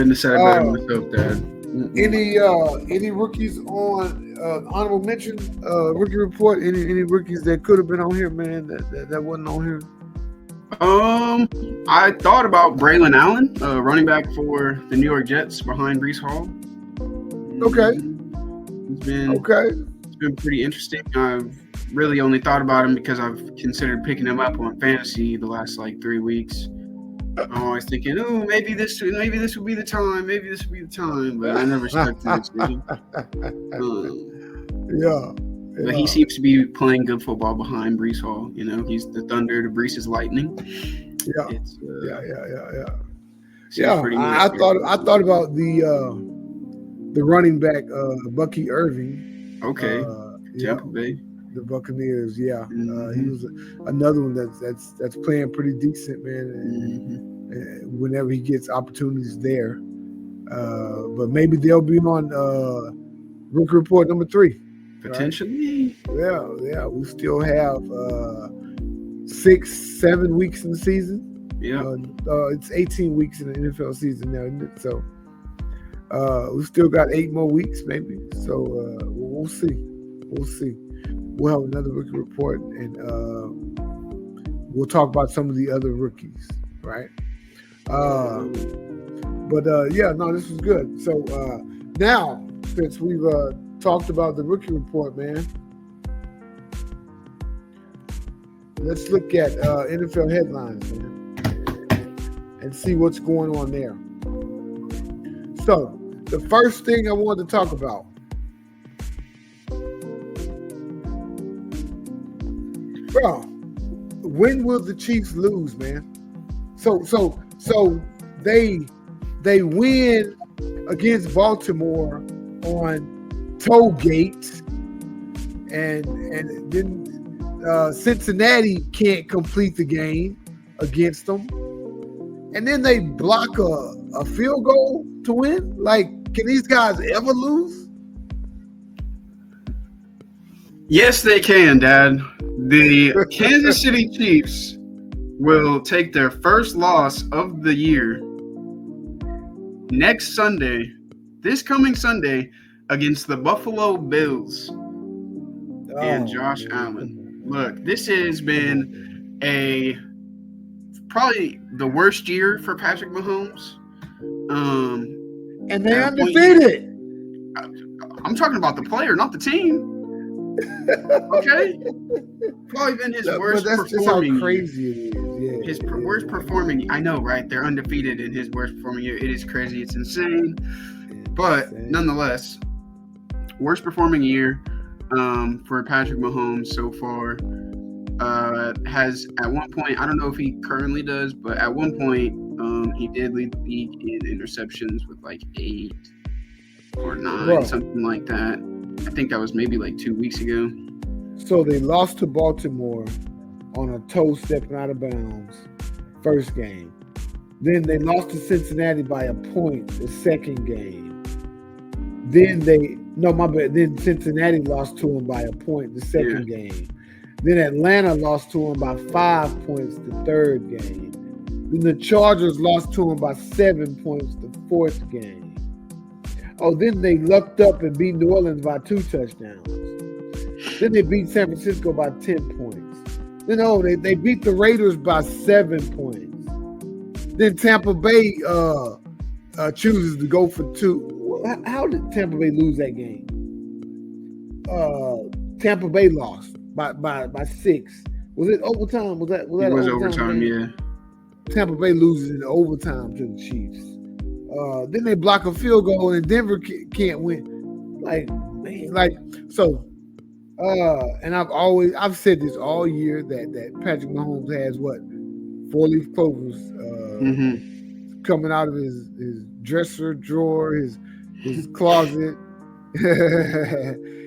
Couldn't have said it better myself, Dad. Any rookies on honorable mention rookie report? Any rookies that could have been on here, man, that wasn't on here? I thought about Braylon Allen, running back for the New York Jets behind Breece Hall. Okay. It's been pretty interesting. I've really only thought about him because I've considered picking him up on fantasy the last 3 weeks. I'm always thinking, oh, maybe this will be the time, but I never stuck to the decision. Yeah. But he seems to be playing good football behind Breece Hall. He's the thunder to Breece's lightning. Yeah. I thought about the running back Bucky Irving. Okay. Tampa Bay. The Buccaneers. Yeah. He was another one that's playing pretty decent, man. And whenever he gets opportunities there, but maybe they'll be on rookie report number 3. Potentially. Right? Yeah. We still have 6-7 weeks in the season. Yeah. It's 18 weeks in the NFL season now, isn't it? So we still got 8 more weeks, maybe. So we'll see. We'll have another rookie report, and we'll talk about some of the other rookies, right? This was good. So now, since we've talked about the rookie report, man, let's look at NFL headlines, man, and see what's going on there. So the first thing I wanted to talk about, bro, when will the Chiefs lose, man? So they win against Baltimore on toll gates, and then Cincinnati can't complete the game against them, and then they block a field goal to win. Can these guys ever lose? Yes, they can, Dad. The Kansas City Chiefs will take their first loss of the year next Sunday, this coming Sunday, against the Buffalo Bills and Josh Allen. Look, this has been probably the worst year for Patrick Mahomes. And they're undefeated. I'm talking about the player, not the team. Okay, probably been his worst performing. Just how crazy it is. His worst performing. I know, right? They're undefeated in his worst performing year. It is crazy. It's insane. But nonetheless, worst performing year for Patrick Mahomes so far. Has at one point, I don't know if he currently does, but at one point he did lead the league in interceptions with 8 or 9, something like that. I think that was maybe 2 weeks ago. So they lost to Baltimore on a toe stepping out of bounds first game. Then they lost to Cincinnati by a point the second game. Then Cincinnati lost to them by a point the second game. Then Atlanta lost to them by 5 points the third game. Then the Chargers lost to them by 7 points the fourth game. Oh, then they lucked up and beat New Orleans by 2 touchdowns. Then they beat San Francisco by 10 points. Then they beat the Raiders by 7 points. Then Tampa Bay chooses to go for 2. How did Tampa Bay lose that game? Tampa Bay lost by 6. Was it overtime? Was that it was overtime? Yeah. Tampa Bay loses in overtime to the Chiefs. Then they block a field goal and Denver can't win. And I've said this all year that Patrick Mahomes has 4-leaf clovers coming out of his dresser drawer, his closet.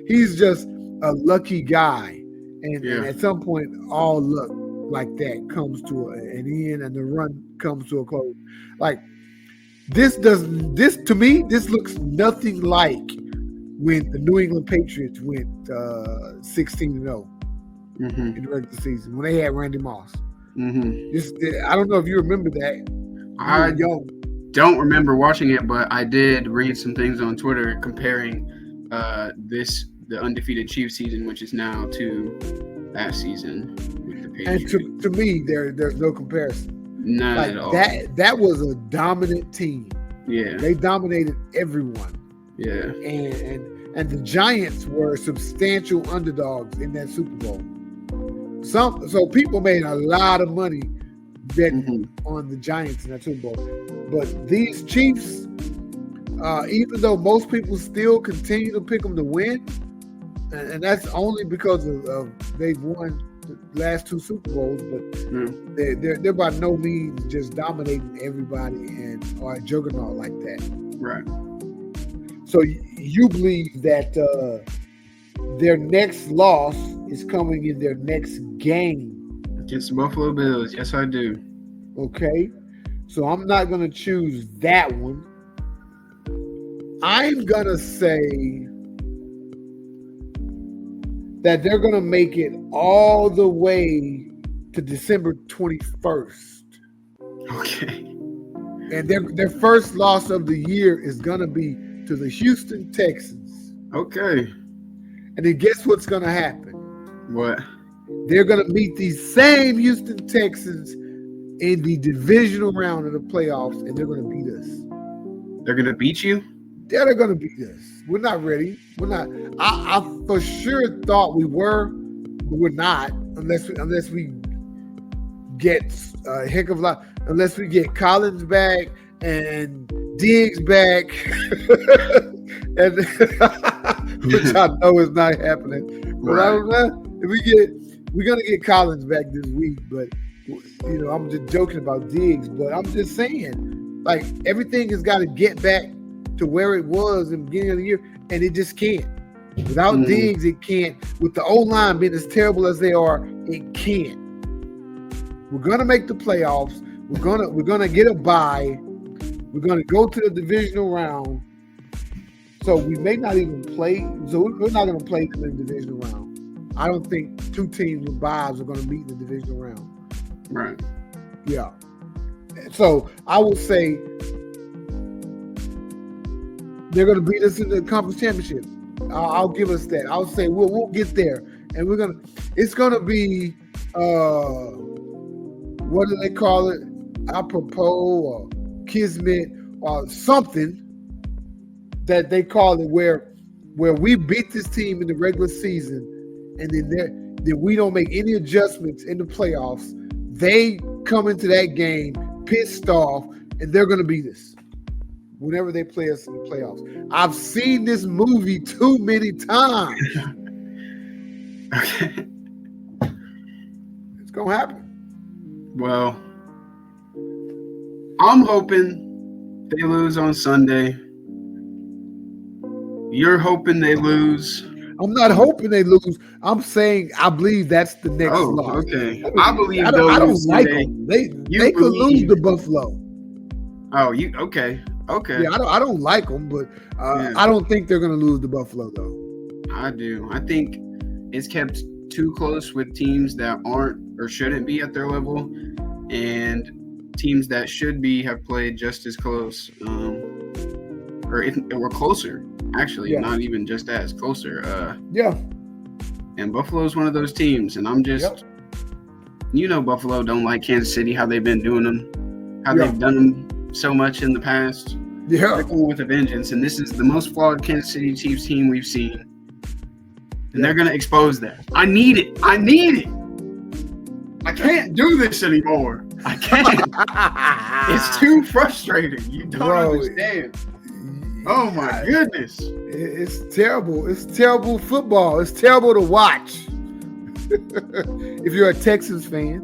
He's just a lucky guy, and at some point, all luck like that comes to an end, and the run comes to a close. This to me, this looks nothing like when the New England Patriots went 16-0 in the regular season when they had Randy Moss. I don't know if you remember that. don't remember watching it, but I did read some things on Twitter comparing the undefeated Chiefs season, which is now, to that season with the Patriots. And to me, there's no comparison. None Like at all. that was a dominant team. Yeah. They dominated everyone. Yeah. And the Giants were substantial underdogs in that Super Bowl. So people made a lot of money betting on the Giants in that Super Bowl. But these Chiefs, even though most people still continue to pick them to win, and that's only because of they've won the last 2 Super Bowls, but they're by no means just dominating everybody and are a juggernaut like that. Right. So you believe that their next loss is coming in their next game against the Buffalo Bills? Yes, I do. Okay, so I'm not gonna choose that one. I'm gonna say that they're gonna make it all the way to December 21st. Okay. And their first loss of the year is gonna be to the Houston Texans. Okay. And then guess what's gonna happen? What? They're gonna meet these same Houston Texans in the divisional round of the playoffs, and they're gonna beat us. They're gonna beat you? Yeah, they're gonna beat us. We're not ready. We're not. I for sure thought we were, but we're not unless we get a heck of a lot. Unless we get Collins back and Diggs back, and which I know is not happening. But Right. I don't know if we're gonna get Collins back this week. But I'm just joking about Diggs. But I'm just saying, like, everything has got to get back to where it was in the beginning of the year, and it just can't. Without Diggs, it can't. With the O-line being as terrible as they are, it can't. We're gonna make the playoffs. We're gonna get a bye. We're gonna go to the divisional round. So we may not even play. So we're not gonna play them in the divisional round. I don't think 2 teams with byes are gonna meet in the divisional round. Right. Yeah. So I will say they're going to beat us in the conference championship. I'll give us that. I'll say we'll get there, and it's going to be what do they call it? Apropos or kismet or something that they call it, where we beat this team in the regular season, and then we don't make any adjustments in the playoffs. They come into that game pissed off, and they're going to beat us whenever they play us in the playoffs. I've seen this movie too many times. Okay. It's going to happen. Well, I'm hoping they lose on Sunday. You're hoping they lose. I'm not hoping they lose. I'm saying I believe that's the next loss. Okay. I believe I don't like them. They could lose to Buffalo. Oh, okay. Yeah, I don't like them, but I don't think they're going to lose to Buffalo, though. I do. I think it's kept too close with teams that aren't or shouldn't be at their level, and teams that should be have played just as close, or closer. Actually, not even just as closer. And Buffalo's one of those teams, and I'm just, Buffalo don't like Kansas City, how they've been doing them, how they've done them so much in the past. Yeah. They're going with a vengeance, and this is the most flawed Kansas City Chiefs team we've seen. And they're going to expose that. I need it. I can't do this anymore. I can't. It's too frustrating. You don't understand. Oh, my goodness. It's terrible. It's terrible football. It's terrible to watch. If you're a Texans fan.